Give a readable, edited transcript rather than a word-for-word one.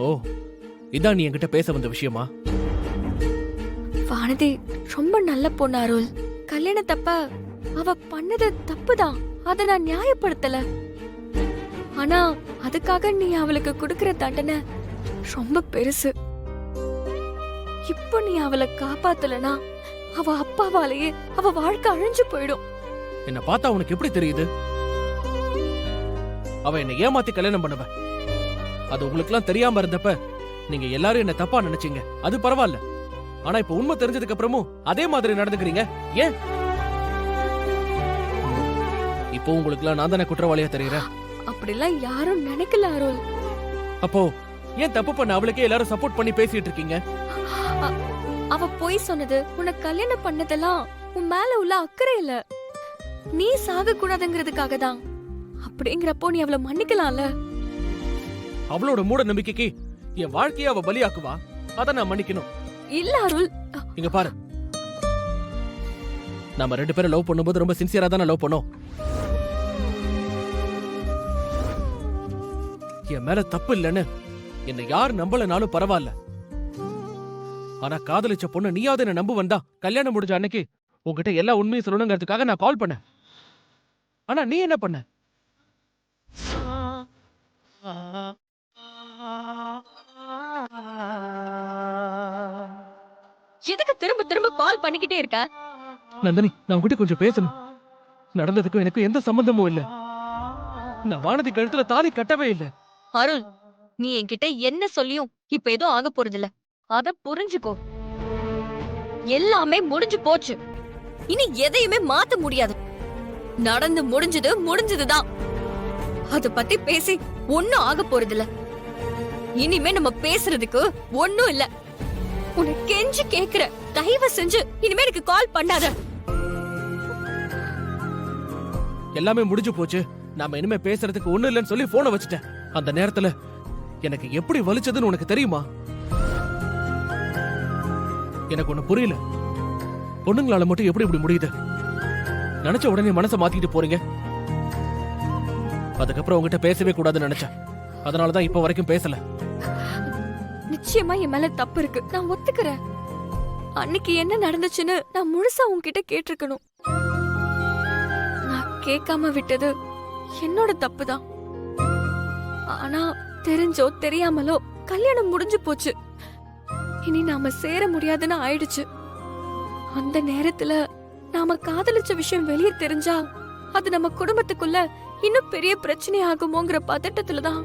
ஓ, இதான் நீ என்கிட்ட பேச வந்த விஷயமா? வானதி ரொம்ப நல்ல பொண்ணு அருள். கல்யாணத்தப்ப அவ பண்ணது தப்புதான், அத நான் நியாயப்படுத்தல. ஆனா அதுக்காக நீ அவளுக்கு கொடுக்கிற தண்டனை ரொம்ப பெருசு. இப்போ நீ அவளை காப்பாத்தலனா அவ அப்பாவாலேயே அவ வாழ்க்கை அழிஞ்சு போயிடும். என்ன பார்த்தா உனக்கு எப்படி தெரியுது? அவ என்ன ஏமாத்தி கல்யாணம் பண்ணவ. அது உங்களுக்கு எல்லாம் தெரியாம இருந்தப்ப நீங்க எல்லாரும் என்ன தப்பா நினைச்சீங்க, அது பரவாயில்ல. ஆனா இப்ப உண்மை தெரிஞ்சதுக்கு அப்புறமும் அதே மாதிரி நடந்துக்கிறீங்க. ஏன் இப்போ உங்களுக்கு எல்லாம் நான் தானே குற்றவாளியா தெரியுறேன்? அப்படிலாம் யாரும் நினைக்கல அருள். அப்போ ஏன் தப்பு பண்ண அவளுக்கே எல்லாரும் சப்போர்ட் பண்ணி பேசிட்டு இருக்கீங்க? அவ போய் சொன்னது உனக்கு கல்யாணம் பண்ணதெல்லாம் உன் மேல உள்ள அக்கறை இல்ல, நீ சாக கூடாதுங்கிறதுக்காக தான். அப்படிங்கிறப்போ நீ அவளை மன்னிக்கலாம்ல. அவளோட மூட நம்பிக்கைக்கு என் வாழ்க்கையை அவ பலியாக்குவா, அத நான் மன்னிக்கணும். இல்ல அருள், இங்க பாரு, நாம 2 பேரும் லவ் பண்ணும்போது ரொம்ப சின்சியரா தானே லவ் பண்ணோம். என் மேல தப்பு இல்லைன்னு என்ன யார் நம்பலனாலும் பரவாயில்ல. ஆனா காதலிச்ச பொண்ணு நீயாவது என்ன நம்ப வந்தா கல்யாணம் முடிஞ்ச அன்னைக்கு உங்ககிட்ட எல்லா உண்மையும் சொல்லணுங்கிறதுக்காக நான் கால் பண்ணேன். ஆனா நீ என்ன பண்ண? எதுக்கு திரும்ப திரும்ப கால் பண்ணிக்கிட்டே இருக்க? நந்தினி, நான் உங்ககிட்ட கொஞ்சம் பேசணும். நடந்ததுக்கும் எனக்கு எந்த சம்பந்தமும் இல்ல. நான் வானதி கழுத்துல தாலி கட்டவே இல்ல. அருள், நீ என்கிட்ட என்ன சொல்லியும் இப்ப எதுவும் ஆக போறது இல்ல, அத புரிஞ்சுக்கோ. எல்லாமே முடிஞ்சு போச்சு, இனி எதையுமே மாத்த முடியாது. நடந்து முடிஞ்சது முடிஞ்சதுதான். அத பத்தி பேசி ஒன்னும் ஆக போறது இல்ல. இனிமே நம்ம பேசுறதுக்கு ஒன்னும் இல்ல. உன்னை கெஞ்சி கேக்குற, தயவு செஞ்சு இனிமே எனக்கு கால் பண்ணாத. எல்லாமே முடிஞ்சு போச்சு, நாம இனிமே பேசுறதுக்கு ஒண்ணு இல்லைன்னு சொல்லி போனை வச்சுட்டேன். அந்த நேரத்துல எனக்கு எப்படி வலிச்சதுன்னு உனக்கு தெரியுமா? எனக்கு ஒண்ணு புரியல, பொண்ணுங்களால மட்டும் எப்படி இப்படி முடியுது? நினைச்ச உடனே மனசை மாத்திட்டு போறீங்க. அதுக்கப்புறம் உங்ககிட்ட பேசவே கூடாதுன்னு நினைச்சேன், அதனாலதான் இப்ப வரைக்கும் பேசல. நிச்சயமா என் மேல தப்பு இருக்கு, நான் ஒத்துக்கிறேன். அன்னைக்கு என்ன நடந்துச்சுன்னு நான் முழுசா உன்கிட்ட கேட்டிருக்கணும். நான் கேட்காம விட்டது என்னோட தப்புதான். ஆனா தெரிஞ்சோ தெரியாமலோ கல்யாணம் முடிஞ்சு போச்சு. இனி நாம சேர முடியாதுன்னு ஆயிடுச்சு. அந்த நேரத்துல நாம காதலிச்ச விஷயம் வெளியே தெரிஞ்சா அது நம்ம குடும்பத்துக்குள்ள இன்னும் பெரிய பிரச்சனை ஆகுமோங்கிற பதட்டத்துலதான்